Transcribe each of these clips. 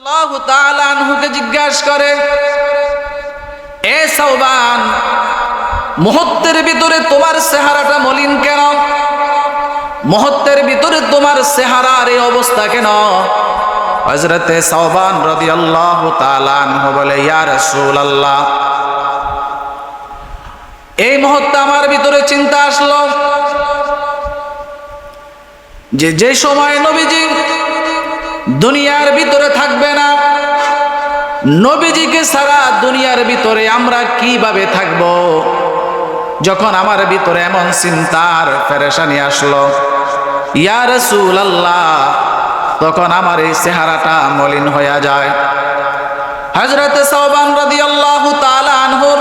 আল্লাহু তাআলা আনহুকে জিজ্ঞাসা করে, এ সাওবান, মুহূর্তের ভিতরে তোমার চেহারাটা মলিন কেন? মুহূর্তের ভিতরে তোমার চেহারার এই অবস্থা কেন? হযরতে সাওবান রাদিয়াল্লাহু তাআলা আনহু বলে, ইয়া রাসূলুল্লাহ, এই মুহূর্তে আমার ভিতরে চিন্তা আসলো যে সময় নবীজি দুনিয়ার ভিতরে থাকবে না, নবীজিকে ছাড়া দুনিয়ার ভিতরে আমরা কিভাবে থাকব? যখন আমার ভিতরে এমন চিন্তার পেরেশানি আসলো, ইয়া রাসূলুল্লাহ, তখন আমার এই চেহারাটা মলিন হয়ে যায়। হযরতে সাওবান রাদিয়াল্লাহু তাআলা আনহুর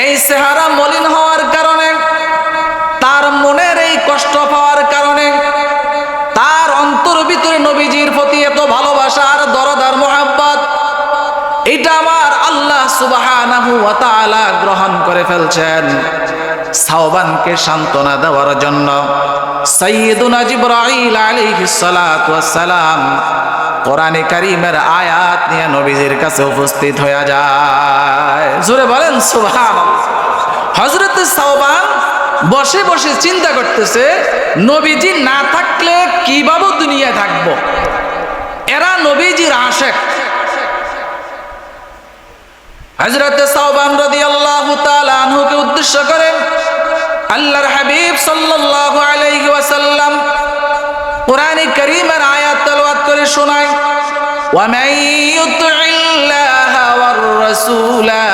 এই চেহারা মলিন হওয়ার কারণে, তার মনের এই কষ্ট পাওয়ার কারণে, তার অন্তর ভিতরে নবীজির প্রতি এত ভালোবাসা আর দরদ আর মুহাব্বত, এটা আমার আল্লাহ সুবহানাহু ওয়া তাআলা গ্রহণ করে ফেলছেন। সাওবানকে সান্ত্বনা দেওয়ার জন্য সাইয়্যিদুনা জিবরাইল আলাইহিস সালাতু ওয়াস সালাম কোরআনে কারীমের আয়াত নিয়ে নবীজির কাছে উপস্থিত হয়ে যায়। জোরে বলেন সুবহানাল্লাহ। হযরতে সাওবান বসে বসে চিন্তা করতেছে, নবীজি না থাকলে কিভাবে দুনিয়ায় থাকবো? এরা নবীজির আশিক। হযরতে সাওবান রাদিয়াল্লাহু তাআলা আনহুকে উদ্দেশ্য করে আল্লাহর হাবিব সাল্লাল্লাহু আলাইহি ওয়াসাল্লাম কোরআনে কারীমের আয়াত তেলাওয়াত করে শোনায়, ওয়া মান ইউতি'িল্লাহা ওয়ার রাসূলা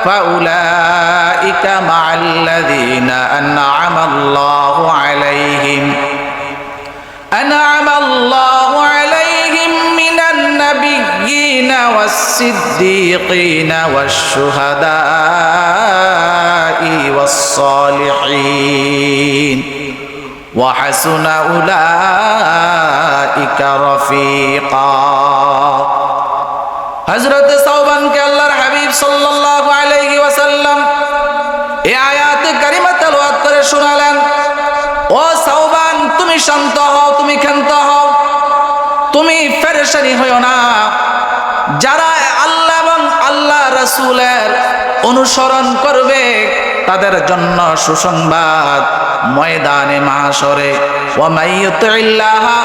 ফাউলাইকা মা'আল্লাযীনা আন'আমা আল্লাহু আলাইহিম মিনান নাবিয়্যিনা ওয়াস-সিদ্দীকিনা ওয়াশ-শুহাদা'i ওয়াস-সালিহিন ওয়া হাসুনা উলাইকা রাফীকা। হযরতে সাওবানকে আল্লাহর হাবিব সাল্লাল্লাহু আলাইহি ওয়াসাল্লাম এই আয়াতে কারিমা তেলাওয়াত করে শোনালেন, ও সাওবান, তুমি শান্ত হও, তুমি ক্ষান্ত হও, তুমি পেরেশানি হয়ো না। যারা আল্লাহ এবং আল্লাহ রাসূলের অনুসরণ করবে তাদের জন্য সুসংবাদ ময়দানে মাহশরে, ওয়া মাইয়ুতিল্লাহা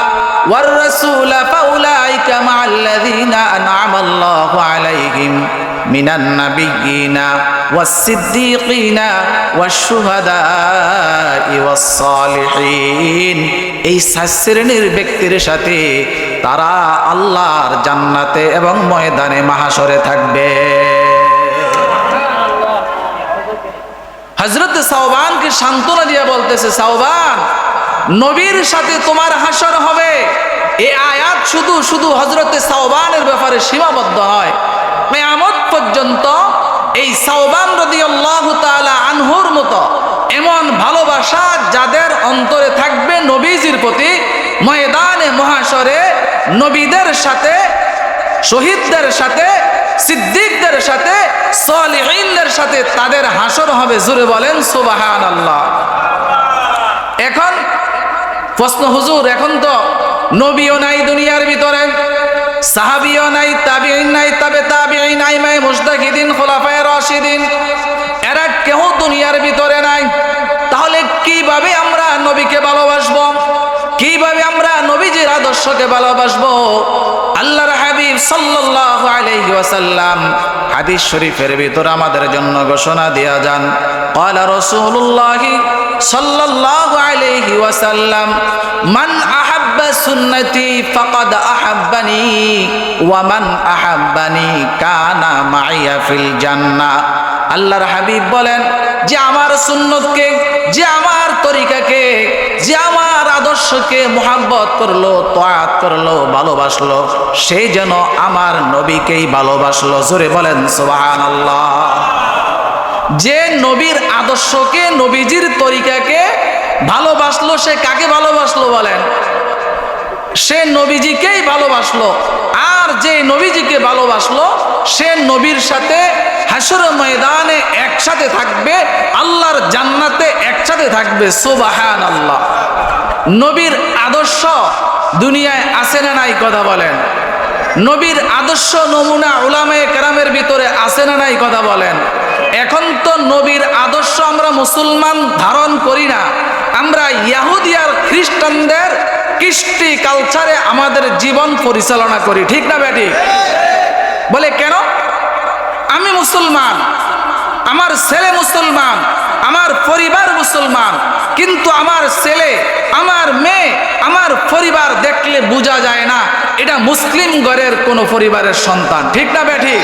ওয়ার রাসূলা ফাউলাইকা মা'আল্লাযীনা আন'আমা আল্লাহু আলাইহিম মিনান নাবিয়্যিনা ওয়াস-সিদ্দীকিনা ওয়াশ-শুহাদা'i ওয়াস-সালিহিন। এই 4 শ্রেণীর ব্যক্তির সাথে তারা আল্লাহর জান্নাতে এবং ময়দানে মাহশরে থাকবে। হযরতে সাওবানকে সান্ত্বনা দিয়ে বলতেছে, সাওবান, নবীর সাথে তোমার হাসর হবে। এই আয়াত শুধু শুধু হযরতে সাওবানের ব্যাপারে সীমাবদ্ধ হয়, কিয়ামত পর্যন্ত এই সাওবান রাদিয়াল্লাহু তাআলা আনহুর মতো এমন ভালোবাসা যাদের অন্তরে থাকবে নবীজির প্রতি, ময়দানে মহাশরে নবীদের সাথে, শহীদদের সাথে, সিদ্দিকদের সাথে, সালিহিনদের সাথে তাদের হাসর হবে। জোরে বলেন সুবহানাল্লাহ। এখন প্রশ্ন, হুজুর, এখন তো নবীও নাই দুনিয়ার ভিতরে, সাহাবীও নাই, তাবিঈন নাই, তাবে তাবিঈন নাই, ইমাম মুজতাহিদিন, খুলাফায়ে রাশিদিন, এরা কেউ দুনিয়ার ভিতরে নাই। তাহলে কিভাবে আমরা নবীকে ভালোবাসবো? কিভাবে আমরা নবীজির আদর্শকে ভালোবাসবো? আল্লাহর হাবিব সাল্লাল্লাহু আলাইহি ওয়াসাল্লাম হাদিস শরীফের ভিতর আমাদের জন্য ঘোষণা দিয়া যান, ক্বালা রাসূলুল্লাহি সাল্লাল্লাহু আলাইহি ওয়াসাল্লাম, মান আহাব্বা সুন্নতি ফাকাদ আহাব্বানি ওয়া মান আহাব্বানি কানা মাইয়া ফিল জান্নাহ। আল্লাহর হাবিব বলেন, যে আমার সুন্নতকে, যে আমার তরিকাকে, যে আমার আদর্শকে মুহাব্বত করলো, তাআত করলো, ভালোবাসলো, সেই যেন আমার নবীকেই ভালোবাসলো। জোরে বলেন সুবহানাল্লাহ। যে নবীর আদর্শকে, নবীজির তরিকাকে ভালোবাসলো, সে কাকে ভালোবাসলো বলেন? সে নবীজিকেই ভালোবাসলো। আর যে নবীজিকে ভালোবাসলো সে নবীর সাথে হাসর ময়দানে একসাথে থাকবে, আল্লাহর জান্নাতে একসাথে থাকবে। সুবহানাল্লাহ। নবীর আদর্শ দুনিয়ায় আছে না নাই? কথা বলেন। নবীর আদর্শ নমুনা উলামায়ে কেরামের ভিতরে আছে না নাই কথা বলেন? এখন তো নবীর আদর্শ আমরা মুসলমান ধারণ করি না, আমরা ইহুদি আর খ্রিস্টানদের কৃষ্টি কালচারে আমাদের জীবন পরিচালনা করি, ঠিক না বেটি? বলে কেন? আমি মুসলমান, আমার ছেলে মুসলমান, আমার পরিবার মুসলমান, কিন্তু আমার ছেলে, আমার মেয়ে, আমার পরিবার দেখলে বোঝা যায় না এটা মুসলিম ঘরের কোন পরিবারের সন্তান, ঠিক না বেটি?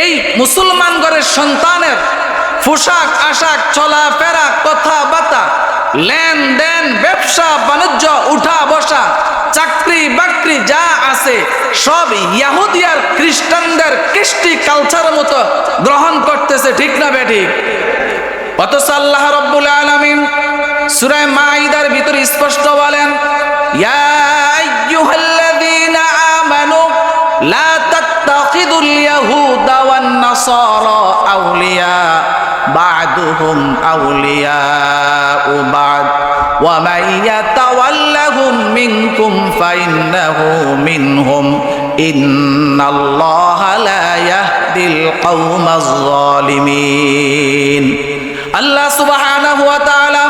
এই মুসলমান ঘরের সন্তানের পোশাক আশাক, চলাফেরা, কথাবার্তা, লেনদেন, ব্যবসা বাণিজ্য, উঠা বসা, চাকরি বাকরি যা আছে সব ইহুদি আর খ্রিস্টানদের কৃষ্টি কালচার মতো গ্রহণ করতেছে, ঠিক না বেটি? অথচ আল্লাহ রাব্বুল আলামিন সূরা মাঈদার ভিতরে স্পষ্ট বলেন, ইয়া আইয়ুহাল্লাযীনা আমানু লা তাত্তাখিদুল ইয়াহুদা ওয়ান নাসারা আউলিয়া বা'দুহুম আউলিয়াউ বা'দ ওয়া মান ইয়াতাওয়াল্লাহুম মিনকুম ফাইন্নাহু মিনহুম ইন্নাল্লাহা লা ইয়াহদিল কওমাজ যালিমিন। আল্লাহ সুবহানাহু ওয়া তাআলা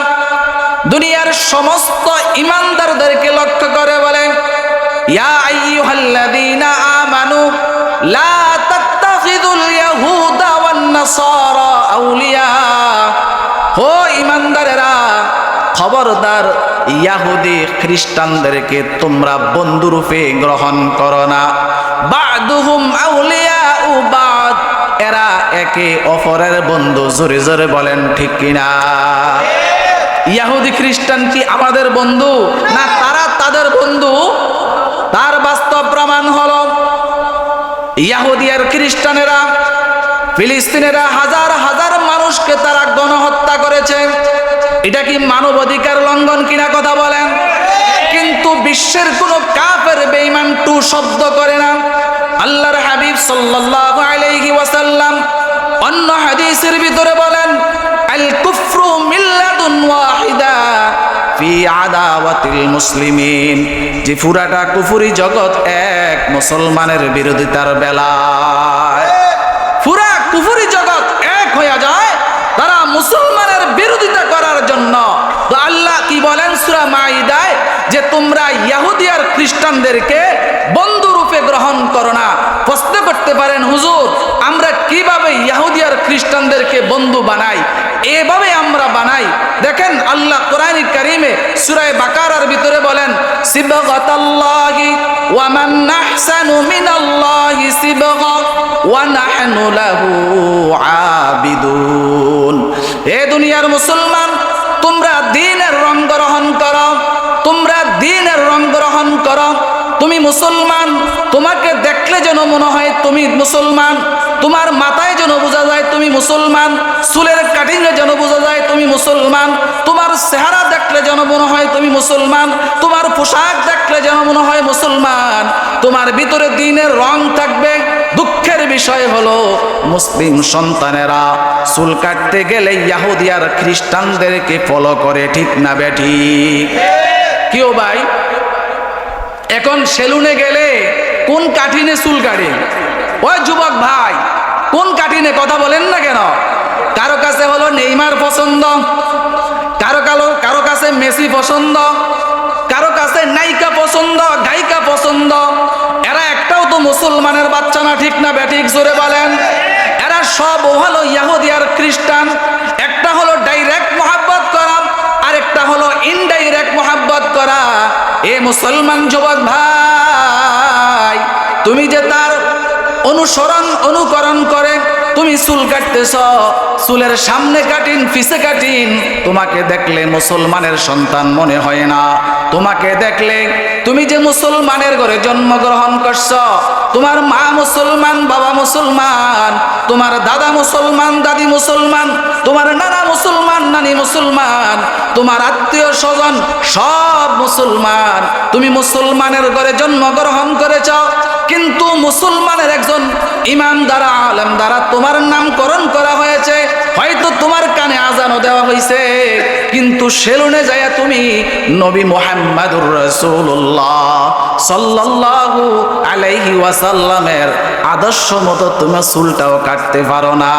দুনিয়ার সমস্ত ঈমানদারদেরকে লক্ষ্য করে বলেন, ইয়া আইয়ুহাল্লাযীনা আমানু লা তাত্তাখিদুল ইয়াহুদা ওয়ান নাসারা আউলিয়া। ও ঈমানদারেরা, খবরদার ইহুদি খ্রিস্টানদেরকে তোমরা বন্ধুরূপে গ্রহণ করো না। বা'দুহুম আউলিয়াউ বা'দ, এরা একে অপরের বন্ধু। জোরে জোরে বলেন ঠিক কিনা? ইহুদি খ্রিস্টান কি আমাদের বন্ধু না তারা তাদের বন্ধু? তার বাস্তব প্রমাণ হলো ইহুদি আর খ্রিস্টানেরা, ফিলিস্তিনেরা হাজার হাজার মানুষকে তারা গণহত্যা করেছে। এটা কি মানবাধিকার লঙ্ঘন কিনা কথা বলেন? কিন্তু বিশ্বের কোন কাফের বেঈমান টু শব্দ করে না। আল্লাহর হাবিব সাল্লাল্লাহু আলাইহি ওয়াসাল্লাম অন্য হাদিসের ভিতরে বলেন, আল কুফরু মিল্লাতুন ওয়াহিদা ফি আদাওয়াতিল মুসলিমিন, যে পুরাটা কুফরি জগৎ এক মুসলমানের বিরোধিতার বেলায়। পুরা কুফরি জগৎ এক হয়ে যায় তারা মুসলমানের বিরোধিতা করার জন্য। তো আল্লাহ কি বলেন সূরা মাঈদায়, যে তোমরা ইহুদি আর খ্রিস্টানদেরকে বন্ধু রূপে গ্রহণ করো না। প্রশ্ন করতে পারেন, হুজুর আমরা কিভাবে ইহুদি আর খ্রিস্টানদেরকে বন্ধু বানাই? এভাবে আমরা বানাই। দেখেন আল্লাহ কোরআন কারীমে সূরা বাকারার ভিতরে বলেন, সিবগাতাল্লাহি ওয়া মান আহসানু মিনাল্লাহি সিবগা ওয়া নাহনু লাহু আবিদুন। এ দুনিয়ার মুসলমান, তোমরা দ্বীনের রং গ্রহণ করো, তোমরা দ্বীনের রং গ্রহণ করো। তুমি মুসলমান, তোমাকে দেখলে যেন মনে হয় তুমি মুসলমান, তোমার মাথায় যেন বোঝা যায় তুমি মুসলমান, চুলের কাটিংয়ে যেন বোঝা যায় তুমি মুসলমান, তোমার চেহারা দেখলে যেন মনে হয় তুমি মুসলমান, তোমার পোশাক দেখলে যেন মনে হয় মুসলমান, তোমার ভিতরে দ্বীনের রং থাকবে। দুঃখের বিষয় হলো মুসলিম সন্তানেরা চুল কাটতে গেলে ইহুদি আর খ্রিস্টানদেরকে ফলো করে, ঠিক না বেঠি? কিও ভাই, এখন সেলুনে গেলে কোন কাঠিনে চুল কাটে? ওই যুবক ভাই, কোন কাঠিনে কথা বলেন না কেন? কারো কাছে হলো নেইমার পছন্দ, কারো কাছে মেসি পছন্দ, কারো কাছে নায়িকা পছন্দ, গায়িকা পছন্দ। এরা একটাও তো মুসলমানের বাচ্চা না, ঠিক না বেঠিক? জোরে বলেন। এরা সব হলো ইহুদি আর খ্রিস্টান। একটা হলো ডাইরেক্ট মহাব্বত করা, আর একটা হলো ইনডাইরেক্ট মহাব্বত করা। এ মুসলমান যুবক ভাই, তুমি যে তার অনুকরণ করে তুমি চুল কাটতেছ, চুলের সামনে কাটিন পিছে কাটিন, তোমাকে দেখলে মুসলমানের সন্তান মনে হয় না। তোমাকে দেখলে তুমি যে মুসলমানের ঘরে জন্মগ্রহণ করছ, তোমার মা মুসলমান, বাবা মুসলমান, তোমার দাদা মুসলমান, দাদি মুসলমান, তোমার নানা মুসলমান, নানি মুসলমান, তোমার আত্মীয় স্বজন সব মুসলমান। তুমি মুসলমানের ঘরে জন্মগ্রহণ করেছ, কিন্তু মুসলমানের একজন ইমাম দ্বারা, আলেম দ্বারা তোমার নামকরণ করা হয়েছে। হয়তো তোমার কানে আজানও দেওয়া হয়েছে, কিন্তু সেলুনে যাইয়া তুমি নবী মুহাম্মদুর রাসূলুল্লাহ সাল্লাল্লাহু আলাইহি ওয়াসাল্লামের আদর্শ মতো তুমি চুলটাও কাটতে পারো না।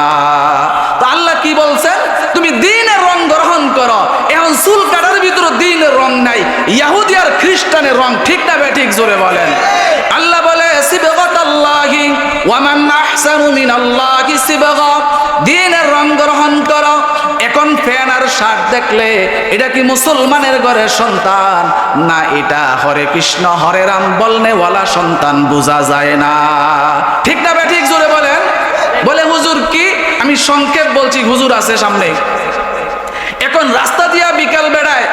তো আল্লাহ কি বলছেন? তুমি দ্বীনের রং গ্রহণ করো। এখন চুল কাটার ভিতরে দ্বীনের রং নাই, ইহুদি আর খ্রিস্টানের রং। ঠিক না বেঠিক? জোরে বলেন। আল্লাহ বলে সিবগাতাল্লাহি ওয়া মান আহসানু মিনাল্লাহি সিবগা, দ্বীনের রং গ্রহণ করো। এখন ফ্যান আর শার্ট দেখলে এটা কি মুসলমানের ঘরের সন্তান, না এটা হরে কৃষ্ণ হরে রাম বলনেওয়ালা সন্তান? বোঝা যায় না। ঠিক না বেঠিক? জোরে বলেন। বলে হুজুর কি? আমি সংক্ষেপ বলছি, হুজুর আছে সামনে। এখন রাস্তা দিয়া বিকাল বেড়ায়,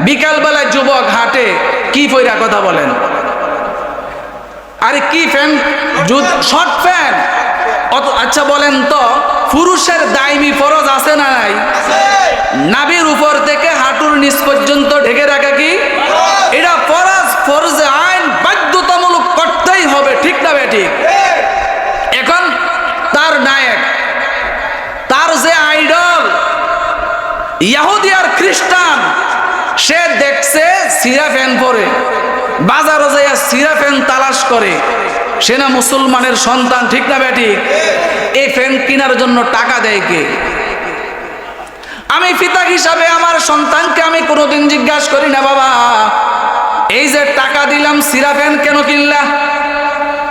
বিকাল বেলায় যুবক হাঁটে, কি পয়রা কথা বলেন? আরে কি ফ্যান? Short fan. আচ্ছা বলেন তো, পুরুষের দায়মি ফরজ আছে না নাই? নাভির উপর থেকে হাঁটুর নিচ পর্যন্ত ঢেকে রাখা কি এটা ফরজ? ফরজে আইন, বাধ্যতামূলক করতেই হবে। ঠিক না বেঠিক? এখন তার নায়ক, তার যে আইডল ইহুদি আর খ্রিস্টান, সে দেখছে সিরা ফ্যান পরে, বাজারে যাইয়া সিরা ফ্যান তালাশ করে, সে না মুসলমানের সন্তান? ঠিক না বেঠিক? এই ফ্যান কেনার জন্য টাকা দেয় কে? আমি পিতা হিসাবে আমার সন্তানকে আমি কোনোদিন জিজ্ঞাসা করি না, বাবা এই যে টাকা দিলাম সিরা ফ্যান কেন কিনলা?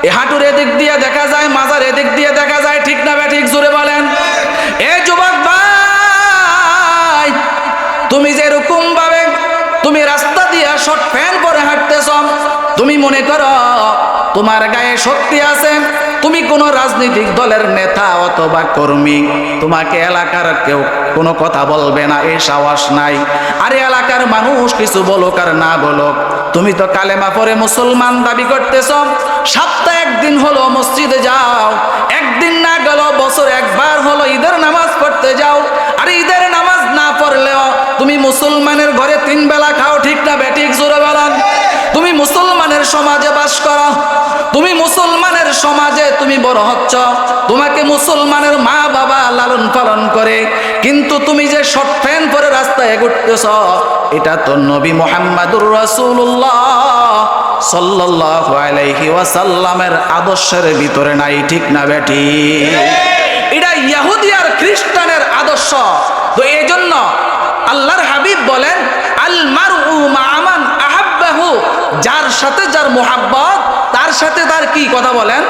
এ হাঁটুর এদিক দিয়ে দেখা যায়, মাজার এদিক দিয়ে দেখা যায়। ঠিক না বেঠিক? জোরে বলেন। এ যুবক ভাই, তুমি যেরকম ভাবে তুমি রাস্তা দিয়ে শর্ট ফ্যান পরে হাঁটতেছ, তুমি মনে করো তোমার গায়ে শক্তি আছে, তুমি কোন রাজনৈতিক দলের নেতা অথবা কর্মী, তোমাকে এলাকার কেউ কোনো কথা বলবে না, এই সাহস নাই। আরে এলাকার মানুষ কিছু বলুক আর না বলুক, তুমি তো কালেমা পরে মুসলমান দাবি করতেছ। সপ্তাহে একদিন হলো মসজিদে যাও, একদিন না গেল বছর একবার হলো ঈদের নামাজ পড়তে যাও। আর ঈদের নামাজ না পড়লেও তুমি মুসলমানের ঘরে 3 বেলা খাও। ঠিক না বেঠিক? জোরে বলেন। তুমি মুসলমানের সমাজে বাস করো, তুমি মুসলমানের সমাজে তুমি বড় হচ্ছ, তোমাকে মুসলমানের মা বাবা লালন পালন করে, কিন্তু তুমি যে শর্ট প্যান্ট পরে রাস্তায় ঘুরতেছ, এটা তো নবী মুহাম্মদুর রাসূলুল্লাহ সাল্লাল্লাহু আলাইহি ওয়াসাল্লামের আদর্শের ভিতরে নাই। ঠিক না বেঠিক? এটা ইহুদি আর খ্রিস্টানের আদর্শ। তো এই জন্য আল্লাহর হাবিব বলেন, আল মারউ মা মান আহাব্বাহু, যার সাথে যার মোহাব্বত তার সাথে তার কি কথা বলেন,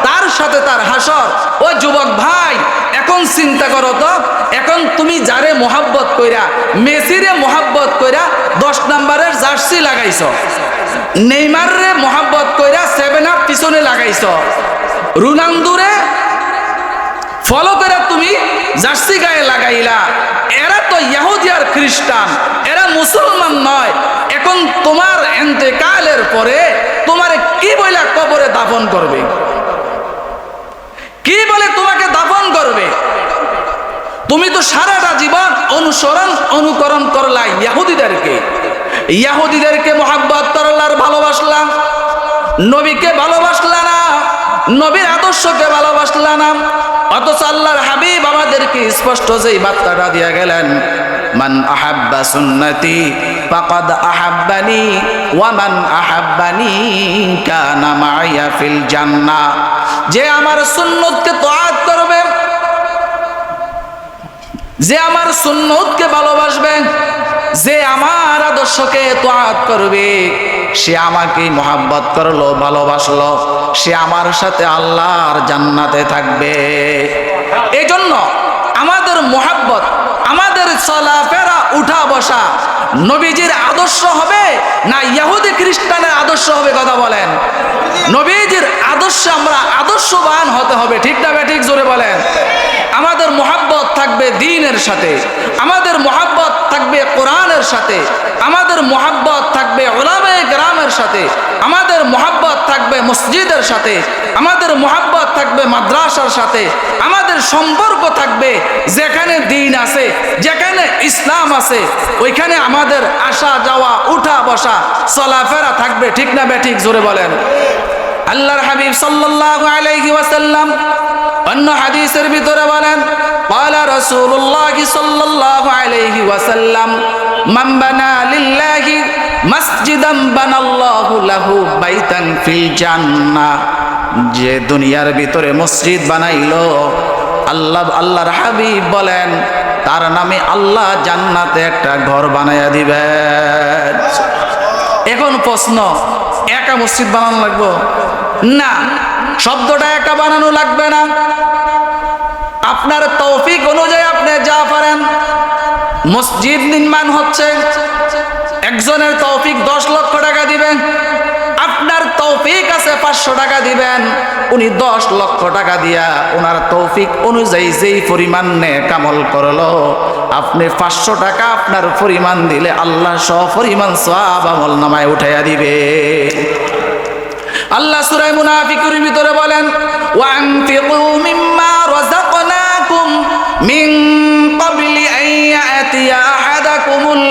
তার সাথে তার হাসর। ও যুবক ভাই, এখন চিন্তা করো তো, এখন তুমি যারে মোহাব্বত কইরা, মেসিরে মোহাব্বত কইরা 10 নম্বরের জার্সি লাগাইছ, নেইমারে মোহাব্বত কইরা 7 আপ পিছনে লাগাইছ, রোনালদোরে ফলো করে তুমি জার্সি গায়ে লাগাইলা। এরা তো ইহুদি আর খ্রিস্টান, এরা মুসলমান নয়। এখন তোমার ইন্তেকালের পরে তোমার কি বলে কবরে দাফন করবে? কি বলে তোমাকে দাফন করবে? তুমি তো সারাটা জীবন অনুকরণ করলা ইহুদিদেরকে, ইহুদিদেরকে মোহাব্বত করলা আর ভালোবাসলাম, নবীকে ভালোবাসলা না, নবীর আদর্শকে ভালোবাসলা না। অথচ আল্লাহর হাবিব আমাদেরকে স্পষ্ট যেই বার্তাটা দিয়ে গেলেন, মান আহাব্বা সুন্নতি ফাকাদ আহাব্বানি ওয়া মান আহাব্বানি কানা মাইয়া ফিল জান্নাহ। যে আমার সুন্নতকে তাআত করবে, যে আমার সুন্নতকে ভালোবাসবে, যে আমার আদর্শকে তাআত করবে, সে আমাকে মহব্বত করলো, ভালোবাসলো, সে আমার সাথে আল্লাহর জান্নাতে থাকবে। এই জন্য আমাদের মহব্বত, আমাদের চলাফেরা, উঠা বসা নবীজির আদর্শ হবে না ইহুদি খ্রিস্টানের আদর্শ হবে? কথা বলেন। নবীজির আদর্শে আমরা আদর্শবান হতে হবে। ঠিক না বেঠিক? জোরে বলেন। আমাদের মহব্বত থাকবে দ্বীনের সাথে, আমাদের মহব্বত থাকবে কোরআনের সাথে, আমাদের মহব্বত থাকবে উলামায়ে কেরামের সাথে, আমাদের মহব্বত থাকবে মসজিদের সাথে, আমাদের মহব্বত থাকবে মাদ্রাসার সাথে, আমাদের সম্পর্ক থাকবে যেখানে দ্বীন আছে, যেখানে ইসলাম আছে, ওইখানে আমাদের আসা যাওয়া, উঠা বসা, চলাফেরা থাকবে। ঠিক না বেঠিক? জোরে বলেন। আল্লাহর হাবিব সাল্লাল্লাহু আলাইহি ওয়াসাল্লাম অন্য হাদিসের ভিতরে বলেন ক্বালা রাসূলুল্লাহ সাল্লাল্লাহু আলাইহি ওয়াসাল্লাম মান বানা লিল্লাহি মাসজিদান বানাল্লাহু লাহু বাইতান ফিল জান্নাহ, যে দুনিয়ার ভিতরে মসজিদ বানাইলো আল্লাহর হাবিব বলেন তার নামে আল্লাহ জান্নাতে একটা ঘর বানায়া দিবেন। এখন প্রশ্ন, একা মসজিদ বানানো লাগবে না? শব্দটা একা বানানো লাগবে না। আপনার তৌফিক অনুযায়ী আপনি যা পারেন। মসজিদ নির্মাণ হচ্ছে, একজনের তৌফিক 10 লক্ষ টাকা দিবেন, আপনার তৌফিক আছে 500 টাকা দিবেন, উনি 10 লক্ষ টাকা দিয়া ওনার তৌফিক অনুযায়ী যেই পরিমাণ নেক আমল করলো, আপনি 500 টাকা আপনার পরিমাণ দিলে আল্লাহ পরিমাণ সওয়াব আমল নামায় উঠাইয়া দিবে। আল্লাহ সূরা মুনাফিকুর ভিতরে বলেন ওয়ানফিকু মিম্মা রাযাকনাকুম মিন ক্বাবলি আন ইয়াতিয়া আহাদাকুমুল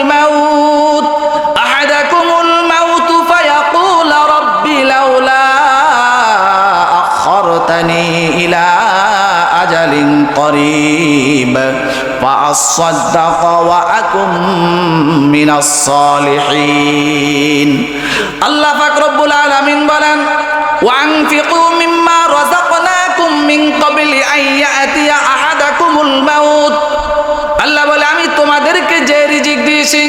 মাউত ফায়াকুল রাব্বি লাউলা আখরতানি ইলা আজালিন করিব ফাআসাদদাক ওয়া আকুম মিনাস সালিহিন। আল্লাহ পাক রব্বুল আলামিন বলেন ওয়ানফিকু মিম্মা রাযাকনাকুম মিন ক্বাবলি আন ইয়াতিয়া আহাদাকুমুল মাউত। আল্লাহ বলে আমি তোমাদেরকে যে রিজিক দিয়েছি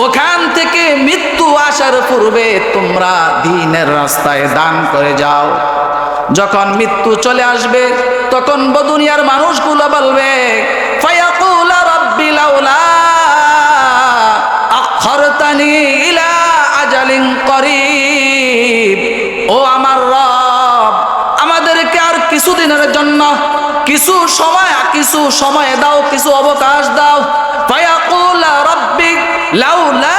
ওখান থেকে মৃত্যু আসার পূর্বে তোমরা দ্বীনের রাস্তায় দান করে যাও। যখন মৃত্যু চলে আসবে তখন দুনিয়ার মানুষগুলো বলবে ফায়াকুল রাব্বি লাউলা আখরতানি ইলা আজালিন করিব, ও আমার রব আমাদেরকে আর কিছুদিনের জন্য কিছু সময় দাও, কিছু অবকাশ দাও। ফায়াকুল রাব্বি লাউলা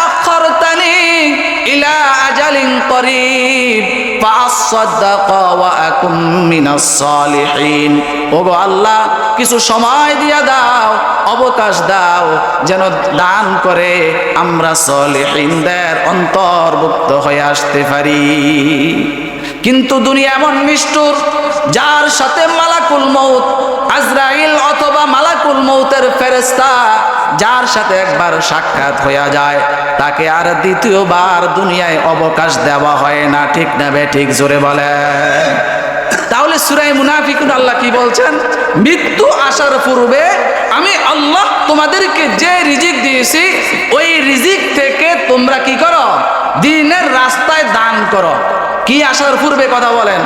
আখরতানি ইলা আজালিন করিব ফাআসাদদাক ওয়া আকুম মিনাস সালিহিন। ওগো আল্লাহ কিছু সময় দিয়া দাও, অবকাশ দাও, যেন দান করে আমরা সলিহিনদের অন্তর্ভুক্ত হয়ে আসতে পারি। কিন্তু দুনিয়া এমন নিষ্ঠুর, যার সাথে মালাকুল মউত আজরাইল অথবা মালাকুল মউতের ফেরেশতা যার সাথে একবার সাক্ষাৎ হয়ে যায় তাকে আর দ্বিতীয়বার দুনিয়ায় অবকাশ দেওয়া হয় না। ঠিক না ঠিক? জোরে বলে। তাহলে সূরা মুনাফিকুন আল্লাহ কি বলছেন? মৃত্যু আসার পূর্বে আমি আল্লাহ তোমাদেরকে যে রিজিক দিয়েছি ওই রিজিক থেকে তোমরা কি করো? দ্বীনের রাস্তায় দান করো। কি আসার পূর্বে কথা বলেন?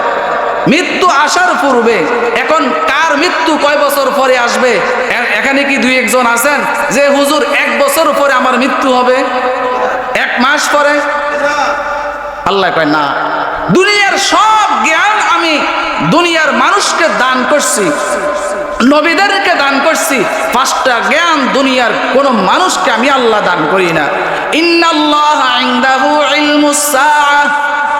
মৃত্যু আসার পূর্বে। এখন কার মৃত্যু কয় বছর পরে আসবে? এখানে কি 2-1 জন আছেন যে হুজুর 1 বছর পরে আমার মৃত্যু হবে, 1 মাস পরে? আল্লাহ কয় না, দুনিয়ার সব জ্ঞান আমি দুনিয়ার মানুষকে দান করছি, নবীদেরকে দান করছি। 5টা জ্ঞান দুনিয়ার কোন মানুষকে আমি আল্লাহ দান করি না। ইন্নাল্লাহা ইনদাহু ইলমুস সাআহ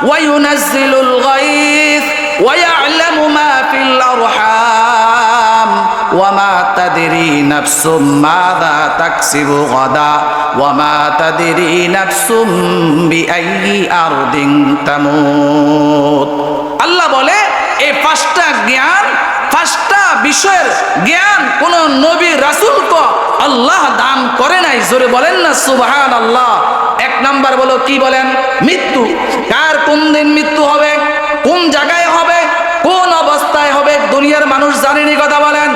ওয়া ইউনাজ্জিলুল গায়থ ওয়া ইয়া'লামু মা ফিল আরহাম ওয়া মা তাদরি নাফসুম মাযা তাকসিবু গাদা ওয়া মা তাদরি নাফসুম বিআইয়ি আরদিন তামুত। আল্লাহ বলে এই 5টা জ্ঞান, 5টা বিষয়ের জ্ঞান কোন নবী রাসূলকে আল্লাহ দান করে নাই। জোরে বলেন না সুবহানাল্লাহ। 1 নাম্বার বলো কি বলেন? মৃত্যু। কার কোন দিন মৃত্যু হবে, কোন জায়গায় হবে, কোন অবস্থায় হবে দুনিয়ার মানুষ জানেনি? কথা বলেন,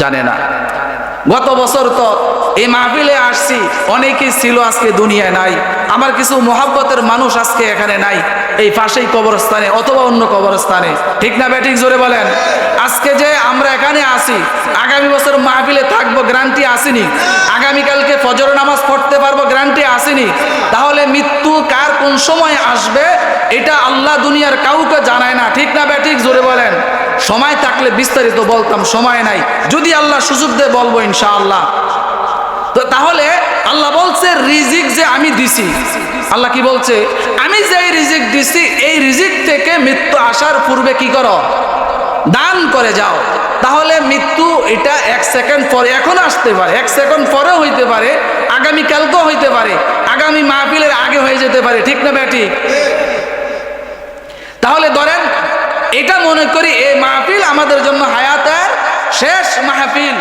জানে না। গত বছর তো এই মাহফিলে আসছি, অনেকেই ছিল আজকে দুনিয়ায় নাই। আমার কিছু মোহাব্বতের মানুষ আজকে এখানে নাই, এই পাশেই কবরস্থানে অথবা অন্য কবরস্থানে। ঠিক না বেঠিক? জোরে বলেন। আজকে যে আমরা এখানে আসি, আগামী বছর মাহফিলে থাকবো গ্যারান্টি আসেনি। আগামীকালকে ফজর নামাজ পড়তে পারবো গ্যারান্টি আসেনি। তাহলে মৃত্যু কার কোন সময় আসবে এটা আল্লাহ দুনিয়ার কাউকে জানায় না। ঠিক না বেঠিক? জোরে বলেন। সময় থাকলে বিস্তারিত বলতাম, সময় নাই। যদি আল্লাহ সুযোগ দেয় বলবো ইনশাআল্লাহ। তো তাহলে আল্লাহ বলছে রিজিক যে আমি দিছি। আল্লাহ কি বলছে? আমি যে রিজিক দিছি এই রিজিক থেকে মৃত্যু আসার পূর্বে কি করো? দান করে যাও। তাহলে মৃত্যু এটা 1 সেকেন্ড পরে এখন আসতে পারে, 1 সেকেন্ড পরেও হইতে পারে, আগামীকালকেও হইতে পারে, আগামী মাহফিলের আগে হয়ে যেতে পারে। ঠিক না বেঠিক? তাহলে ধরেন এটা মনে করি এই মাহফিল আমাদের জন্য হায়াতের শেষ মাহফিল।